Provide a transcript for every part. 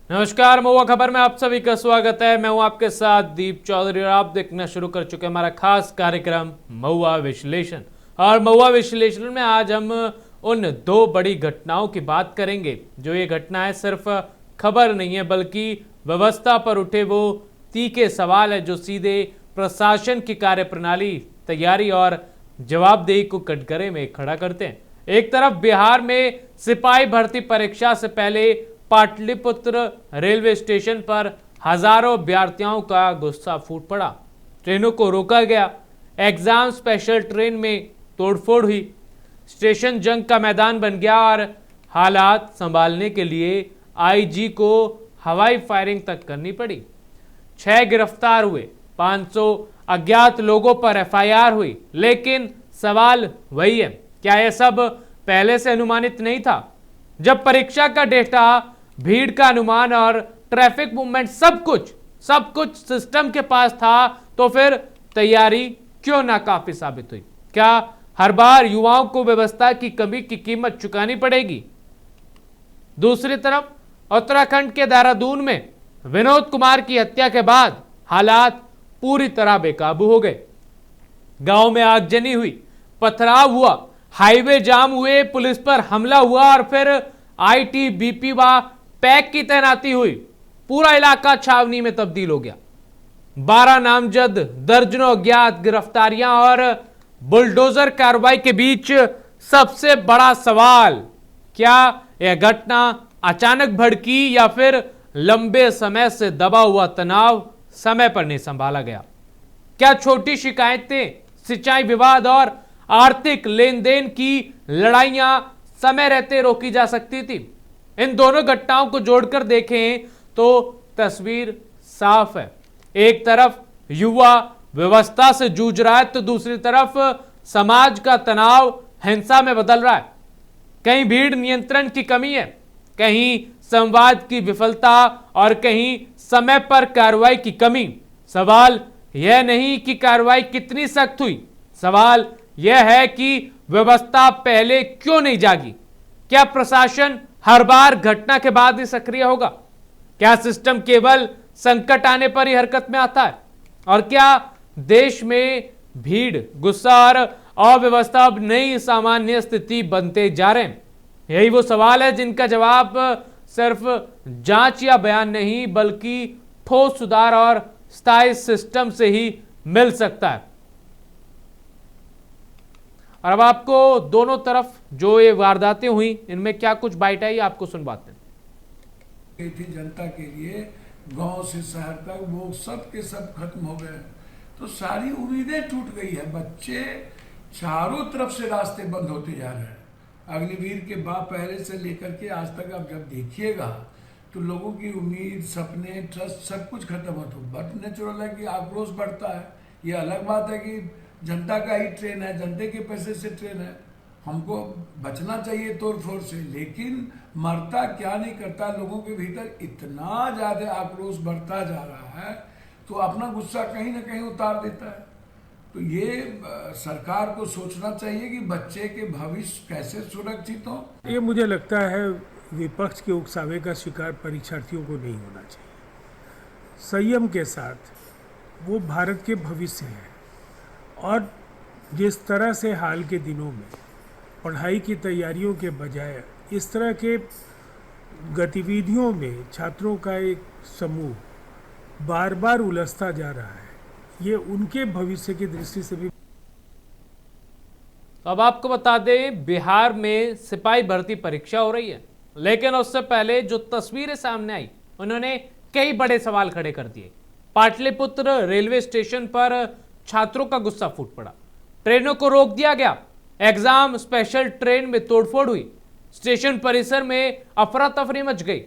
नमस्कार, महुआ खबर में आप सभी का स्वागत है। मैं हूं आपके साथ दीप चौधरी और आप देखना शुरू कर चुके हैं हमारा खास कार्यक्रम महुआ विश्लेषण। और महुआ विश्लेषण में आज हम उन दो बड़ी घटनाओं की बात करेंगे जो ये घटनाएं सिर्फ खबर नहीं है बल्कि व्यवस्था पर उठे वो तीखे सवाल है जो सीधे प्रशासन की कार्यप्रणाली, तैयारी और जवाबदेही को कटघरे में खड़ा करते हैं। एक तरफ बिहार में सिपाही भर्ती परीक्षा से पहले पाटलिपुत्र रेलवे स्टेशन पर हजारों अभ्यर्थियों का गुस्सा फूट पड़ा। ट्रेनों को रोका गया, एग्जाम स्पेशल ट्रेन में तोड़फोड़ हुई, स्टेशन जंग का मैदान बन गया और हालात संभालने के लिए आईजी को हवाई फायरिंग तक करनी पड़ी। 6 गिरफ्तार हुए, 500 अज्ञात लोगों पर एफआईआर हुई। लेकिन सवाल वही है, क्या यह सब पहले से अनुमानित नहीं था? जब परीक्षा का डेटा, भीड़ का अनुमान और ट्रैफिक मूवमेंट सब कुछ सिस्टम के पास था, तो फिर तैयारी क्यों नाकाफी साबित हुई? क्या हर बार युवाओं को व्यवस्था की कमी की कीमत चुकानी पड़ेगी? दूसरी तरफ उत्तराखंड के देहरादून में विनोद कुमार की हत्या के बाद हालात पूरी तरह बेकाबू हो गए। गांव में आगजनी हुई, पथराव हुआ, हाईवे जाम हुए, पुलिस पर हमला हुआ और फिर आईटीबीपी व पैक की तैनाती हुई। पूरा इलाका छावनी में तब्दील हो गया। 12 नामजद, दर्जनों अज्ञात गिरफ्तारियां और बुलडोजर कार्रवाई के बीच सबसे बड़ा सवाल, क्या यह घटना अचानक भड़की या फिर लंबे समय से दबा हुआ तनाव समय पर नहीं संभाला गया? क्या छोटी शिकायतें, सिंचाई विवाद और आर्थिक लेन देन की लड़ाइयां समय रहते रोकी जा सकती थी? इन दोनों घटनाओं को जोड़कर देखें तो तस्वीर साफ है। एक तरफ युवा व्यवस्था से जूझ रहा है तो दूसरी तरफ समाज का तनाव हिंसा में बदल रहा है। कहीं भीड़ नियंत्रण की कमी है, कहीं संवाद की विफलता और कहीं समय पर कार्रवाई की कमी। सवाल यह नहीं कि कार्रवाई कितनी सख्त हुई, सवाल यह है कि व्यवस्था पहले क्यों नहीं जागी? क्या प्रशासन हर बार घटना के बाद ही सक्रिय होगा? क्या सिस्टम केवल संकट आने पर ही हरकत में आता है? और क्या देश में भीड़, गुस्सा और अव्यवस्था अब नई सामान्य स्थिति बनते जा रहे हैं? यही वो सवाल है जिनका जवाब सिर्फ जांच या बयान नहीं बल्कि ठोस सुधार और स्थायी सिस्टम से ही मिल सकता है। और अब आपको दोनों तरफ जो ये वारदातें हुई इनमें क्या कुछ बाइट आई आपको सुनवाते हैं। थी जनता के लिए, गांव से शहर तक वो सब के सब खत्म हो गए, तो सारी उम्मीदें टूट गई है। बच्चे चारों तरफ से रास्ते बंद होते जा रहे हैं। अग्निवीर के बाद पहले से लेकर के आज तक आप जब देखिएगा तो लोगों की उम्मीद, सपने, ट्रस्ट सब कुछ खत्म हो, तो बट नेचुरल है कि आक्रोश बढ़ता है। ये अलग बात है कि जनता का ही ट्रेन है, जनता के पैसे से ट्रेन है, हमको बचना चाहिए तोड़ फोड़ से, लेकिन मरता क्या नहीं करता, लोगों के भीतर इतना ज्यादा आक्रोश बढ़ता जा रहा है तो अपना गुस्सा कहीं ना कहीं उतार देता है। तो ये सरकार को सोचना चाहिए कि बच्चे के भविष्य कैसे सुरक्षित हो। ये मुझे लगता है विपक्ष के उकसावे का शिकार परीक्षार्थियों को नहीं होना चाहिए। संयम के साथ वो भारत के भविष्य हैं और जिस तरह से हाल के दिनों में पढ़ाई की तैयारियों के बजाय इस तरह के गतिविधियों में छात्रों का एक समूह बार बार उलझता जा रहा है, ये उनके भविष्य की दृष्टि से भी। तो अब आपको बता दें, बिहार में सिपाही भर्ती परीक्षा हो रही है, लेकिन उससे पहले जो तस्वीरें सामने आई उन्होंने कई बड़े सवाल खड़े कर दिए। पाटलिपुत्र रेलवे स्टेशन पर छात्रों का गुस्सा फूट पड़ा, ट्रेनों को रोक दिया गया, एग्जाम स्पेशल ट्रेन में तोड़फोड़ हुई, स्टेशन परिसर में अफरा तफरी मच गई।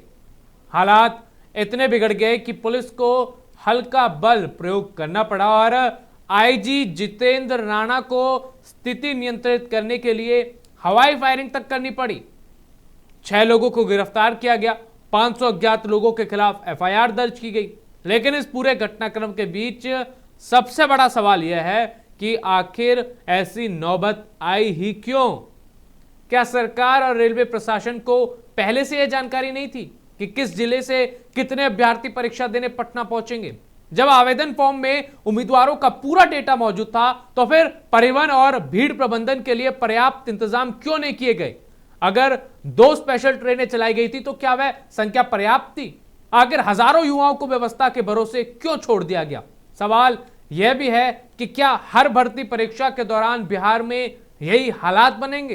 हालात इतने बिगड़ गए कि पुलिस को हल्का बल प्रयोग करना पड़ा और आईजी जितेंद्र राणा को स्थिति नियंत्रित करने के लिए हवाई फायरिंग तक करनी पड़ी। 6 लोगों को गिरफ्तार किया गया, 500 अज्ञात लोगों के खिलाफ एफआईआर दर्ज की गई। लेकिन इस पूरे घटनाक्रम के बीच सबसे बड़ा सवाल यह है कि आखिर ऐसी नौबत आई ही क्यों? क्या सरकार और रेलवे प्रशासन को पहले से यह जानकारी नहीं थी? कि किस जिले से कितने अभ्यर्थी परीक्षा देने पटना पहुंचेंगे। जब आवेदन फॉर्म में उम्मीदवारों का पूरा डेटा मौजूद था तो फिर परिवहन और भीड़ प्रबंधन के लिए पर्याप्त इंतजाम क्यों नहीं किए गए? अगर 2 स्पेशल ट्रेनें चलाई गई थी तो क्या वह संख्या पर्याप्त थी? आखिर हजारों युवाओं को व्यवस्था के भरोसे क्यों छोड़ दिया गया? सवाल यह भी है कि क्या हर भर्ती परीक्षा के दौरान बिहार में यही हालात बनेंगे?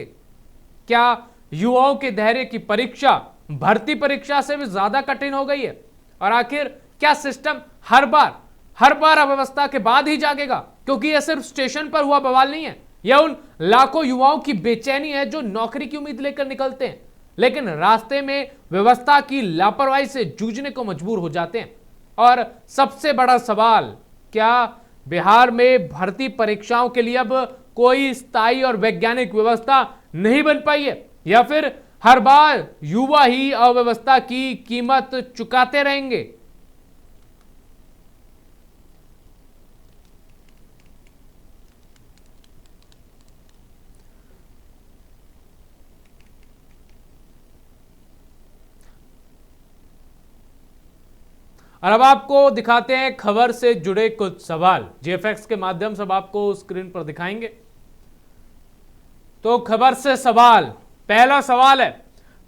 क्या युवाओं के धैर्य की परीक्षा भर्ती परीक्षा से भी ज्यादा कठिन हो गई है? और आखिर क्या सिस्टम हर बार अव्यवस्था के बाद ही जागेगा? क्योंकि यह सिर्फ स्टेशन पर हुआ बवाल नहीं है, यह उन लाखों युवाओं की बेचैनी है जो नौकरी की उम्मीद लेकर निकलते हैं लेकिन रास्ते में व्यवस्था की लापरवाही से जूझने को मजबूर हो जाते हैं। और सबसे बड़ा सवाल, क्या बिहार में भर्ती परीक्षाओं के लिए अब कोई स्थायी और वैज्ञानिक व्यवस्था नहीं बन पाई है, या फिर हर बार युवा ही अव्यवस्था की कीमत चुकाते रहेंगे? और अब आपको दिखाते हैं खबर से जुड़े कुछ सवाल, जीएफएक्स के माध्यम से अब आपको स्क्रीन पर दिखाएंगे। तो खबर से सवाल, पहला सवाल है,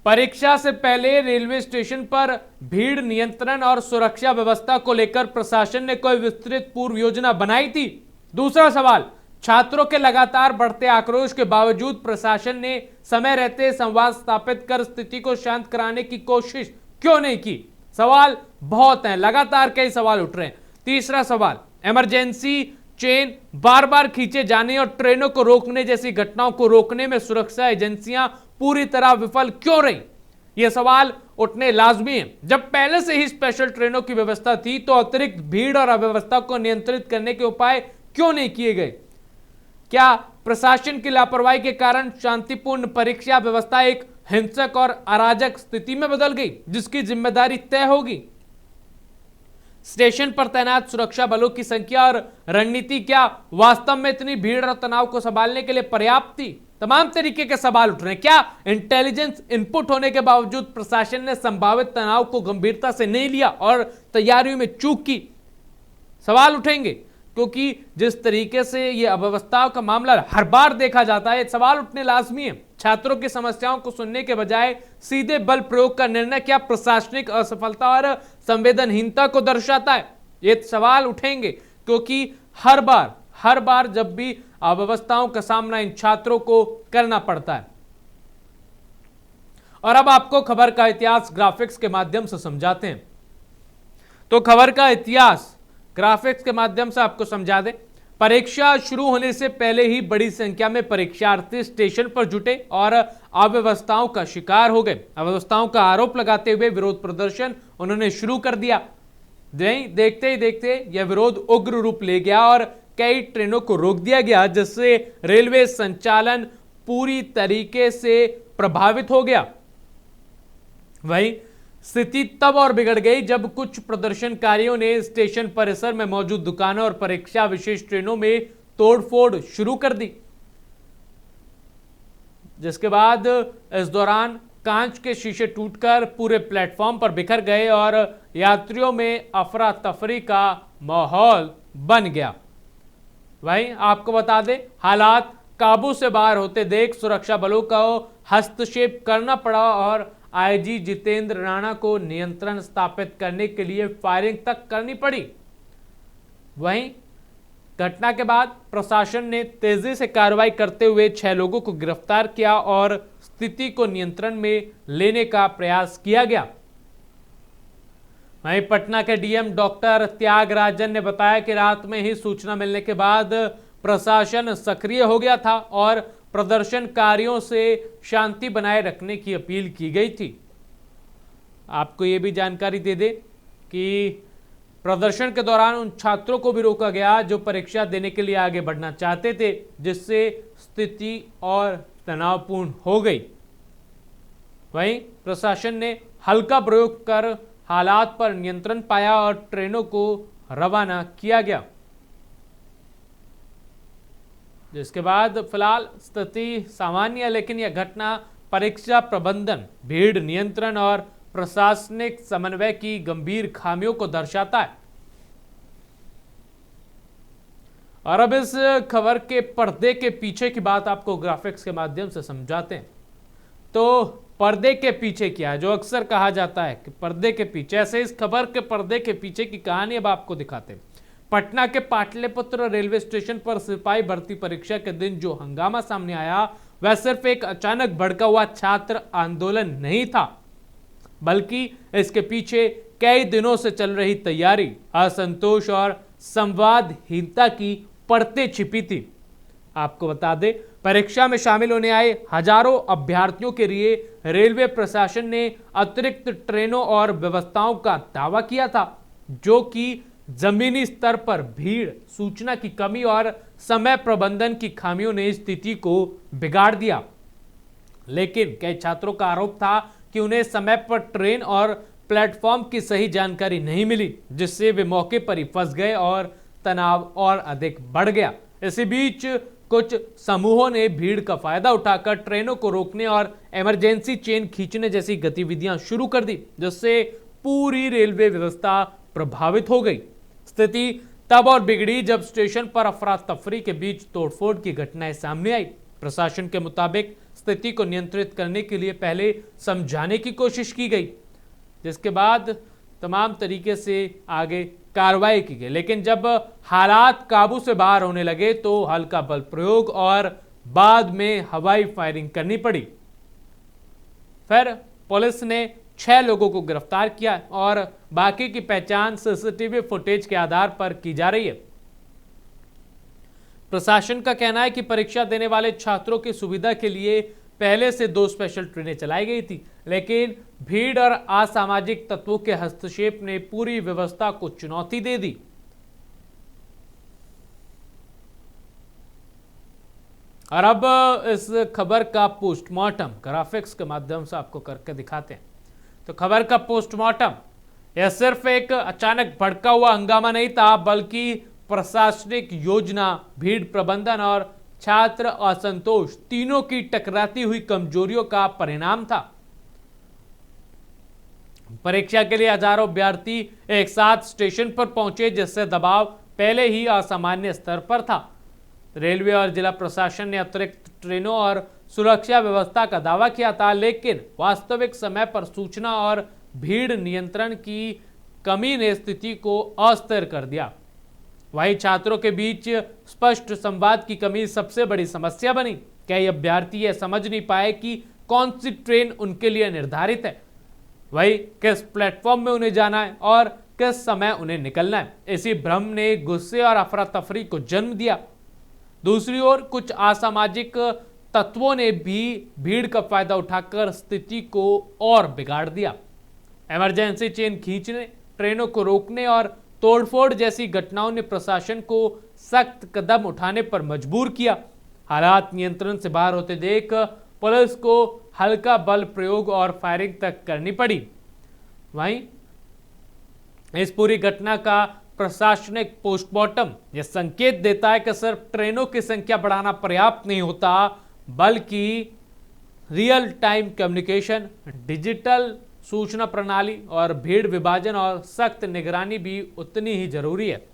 परीक्षा से पहले रेलवे स्टेशन पर भीड़ नियंत्रण और सुरक्षा व्यवस्था को लेकर प्रशासन ने कोई विस्तृत पूर्व योजना बनाई थी? दूसरा सवाल, छात्रों के लगातार बढ़ते आक्रोश के बावजूद प्रशासन ने समय रहते संवाद स्थापित कर स्थिति को शांत कराने की कोशिश क्यों नहीं की? सवाल बहुत हैं, लगातार कई सवाल उठ रहे हैं। तीसरा सवाल, इमरजेंसी चेन बार बार खींचे जाने और ट्रेनों को रोकने जैसी घटनाओं को रोकने में सुरक्षा एजेंसियां पूरी तरह विफल क्यों रही? यह सवाल उठने लाजमी है। जब पहले से ही स्पेशल ट्रेनों की व्यवस्था थी तो अतिरिक्त भीड़ और अव्यवस्था को नियंत्रित करने के उपाय क्यों नहीं किए गए? क्या प्रशासन की लापरवाही के कारण शांतिपूर्ण परीक्षा व्यवस्था एक हिंसक और अराजक स्थिति में बदल गई जिसकी जिम्मेदारी तय होगी? स्टेशन पर तैनात सुरक्षा बलों की संख्या और रणनीति क्या वास्तव में इतनी भीड़ और तनाव को संभालने के लिए पर्याप्त थी? तमाम तरीके के सवाल उठ रहे हैं। क्या इंटेलिजेंस इनपुट होने के बावजूद प्रशासन ने संभावित तनाव को गंभीरता से नहीं लिया और तैयारियों में चूक की? सवाल उठेंगे क्योंकि जिस तरीके से यह अव्यवस्थाओं का मामला हर बार देखा जाता है, सवाल उठने लाजमी है। छात्रों की समस्याओं को सुनने के बजाय सीधे बल प्रयोग का निर्णय क्या प्रशासनिक असफलता और संवेदनहीनता को दर्शाता है? ये सवाल उठेंगे क्योंकि हर बार जब भी अव्यवस्थाओं का सामना इन छात्रों को करना पड़ता है। और अब आपको खबर का इतिहास ग्राफिक्स के माध्यम से समझाते हैं। तो खबर का इतिहास ग्राफिक्स के माध्यम से आपको समझा दें। परीक्षा शुरू होने से पहले ही बड़ी संख्या में परीक्षार्थी स्टेशन पर जुटे और अव्यवस्थाओं का शिकार हो गए। अव्यवस्थाओं का आरोप लगाते हुए विरोध प्रदर्शन उन्होंने शुरू कर दिया। देखते ही देखते यह विरोध उग्र रूप ले गया और कई ट्रेनों को रोक दिया गया, जिससे रेलवे संचालन पूरी तरीके से प्रभावित हो गया। वहीं स्थिति तब और बिगड़ गई जब कुछ प्रदर्शनकारियों ने स्टेशन परिसर में मौजूद दुकानों और परीक्षा विशेष ट्रेनों में तोड़फोड़ शुरू कर दी, जिसके बाद इस दौरान कांच के शीशे टूटकर पूरे प्लेटफॉर्म पर बिखर गए और यात्रियों में अफरा तफरी का माहौल बन गया। वहीं आपको बता दें, हालात काबू से बाहर होते देख सुरक्षा बलों को हस्तक्षेप करना पड़ा और आईजी जितेंद्र राणा को नियंत्रण स्थापित करने के लिए फायरिंग तक करनी पड़ी। वहीं घटना के बाद प्रशासन ने तेजी से कार्रवाई करते हुए 6 लोगों को गिरफ्तार किया और स्थिति को नियंत्रण में लेने का प्रयास किया गया। वहीं पटना के डीएम डॉक्टर त्यागराजन ने बताया कि रात में ही सूचना मिलने के बाद प्रशासन सक्रिय हो गया था और प्रदर्शनकारियों से शांति बनाए रखने की अपील की गई थी। आपको यह भी जानकारी दे दें कि प्रदर्शन के दौरान उन छात्रों को भी रोका गया जो परीक्षा देने के लिए आगे बढ़ना चाहते थे, जिससे स्थिति और तनावपूर्ण हो गई। वहीं प्रशासन ने हल्का प्रयोग कर हालात पर नियंत्रण पाया और ट्रेनों को रवाना किया गया, जिसके बाद फिलहाल स्थिति सामान्य है। लेकिन यह घटना परीक्षा प्रबंधन, भीड़ नियंत्रण और प्रशासनिक समन्वय की गंभीर खामियों को दर्शाता है। और अब इस खबर के पर्दे के पीछे की बात आपको ग्राफिक्स के माध्यम से समझाते हैं। तो पर्दे के पीछे क्या है, जो अक्सर कहा जाता है कि पर्दे के पीछे, ऐसे इस खबर के पर्दे के पीछे की कहानी अब आपको दिखाते हैं। पटना के पाटलिपुत्र रेलवे स्टेशन पर सिपाही भर्ती परीक्षा के दिन जो हंगामा सामने आया वह सिर्फ एक अचानक भड़का हुआ छात्र आंदोलन नहीं था, बल्कि इसके पीछे कई दिनों से चल रही तैयारी, असंतोष और संवादहीनता की परतें छिपी थी। आपको बता दें, परीक्षा में शामिल होने आए हजारों अभ्यर्थियों के लिए रेलवे प्रशासन ने अतिरिक्त ट्रेनों और व्यवस्थाओं का दावा किया था, जो कि जमीनी स्तर पर भीड़, सूचना की कमी और समय प्रबंधन की खामियों ने स्थिति को बिगाड़ दिया। लेकिन कई छात्रों का आरोप था कि उन्हें समय पर ट्रेन और प्लेटफॉर्म की सही जानकारी नहीं मिली, जिससे वे मौके पर ही फंस गए और तनाव और अधिक बढ़ गया। इसी बीच कुछ समूहों ने भीड़ का फायदा उठाकर ट्रेनों को रोकने और इमरजेंसी चेन खींचने जैसी गतिविधियां शुरू कर दी, जिससे पूरी रेलवे व्यवस्था प्रभावित हो गई। स्थिति तब और बिगड़ी जब स्टेशन पर अफरा तफरी के बीच तोड़फोड़ की घटनाएं सामने आई। प्रशासन के मुताबिक स्थिति को नियंत्रित करने के लिए पहले समझाने की कोशिश की गई, जिसके बाद तमाम तरीके से आगे कार्रवाई की गई। लेकिन जब हालात काबू से बाहर होने लगे तो हल्का बल प्रयोग और बाद में हवाई फायरिंग करनी पड़ी। फिर पुलिस ने 6 लोगों को गिरफ्तार किया और बाकी की पहचान सीसीटीवी फुटेज के आधार पर की जा रही है। प्रशासन का कहना है कि परीक्षा देने वाले छात्रों की सुविधा के लिए पहले से 2 स्पेशल ट्रेनें चलाई गई थी, लेकिन भीड़ और असामाजिक तत्वों के हस्तक्षेप ने पूरी व्यवस्था को चुनौती दे दी। और अब इस खबर का पोस्टमार्टम ग्राफिक्स के माध्यम से आपको करके दिखाते हैं। तो खबर का पोस्टमार्टम, यह सिर्फ एक अचानक भड़का हुआ हंगामा नहीं था, बल्कि प्रशासनिक योजना, भीड़ प्रबंधन और छात्र असंतोष तीनों की टकराती हुई कमजोरियों का परिणाम था। परीक्षा के लिए हजारों अभ्यर्थी एक साथ स्टेशन पर पहुंचे, जिससे दबाव पहले ही असामान्य स्तर पर था। रेलवे और जिला प्रशासन ने अतिरिक्त ट्रेनों और सुरक्षा व्यवस्था का दावा किया था, लेकिन वास्तविक समय पर सूचना और भीड़ नियंत्रण की कमी ने स्थिति को अस्थिर कर दिया। वहीं छात्रों के बीच स्पष्ट संवाद की कमी सबसे बड़ी समस्या बनी। कई अभ्यर्थी यह समझ नहीं पाए कि कौन सी ट्रेन उनके लिए निर्धारित है, वही किस प्लेटफॉर्म में उन्हें जाना है और किस समय उन्हें निकलना है। इसी भ्रम ने गुस्से और अफरा तफरी को जन्म दिया। दूसरी ओर कुछ असामाजिक तत्वों ने भी भीड़ का फायदा उठाकर स्थिति को और बिगाड़ दिया। इमरजेंसी चेन खींचने, ट्रेनों को रोकने और तोड़फोड़ जैसी घटनाओं ने प्रशासन को सख्त कदम उठाने पर मजबूर किया। हालात नियंत्रण से बाहर होते देख पुलिस को हल्का बल प्रयोग और फायरिंग तक करनी पड़ी। वहीं इस पूरी घटना का प्रशासनिक पोस्टमार्टम यह संकेत देता है कि सिर्फ ट्रेनों की संख्या बढ़ाना पर्याप्त नहीं होता, बल्कि रियल टाइम कम्युनिकेशन, डिजिटल सूचना प्रणाली और भीड़ विभाजन और सख्त निगरानी भी उतनी ही जरूरी है।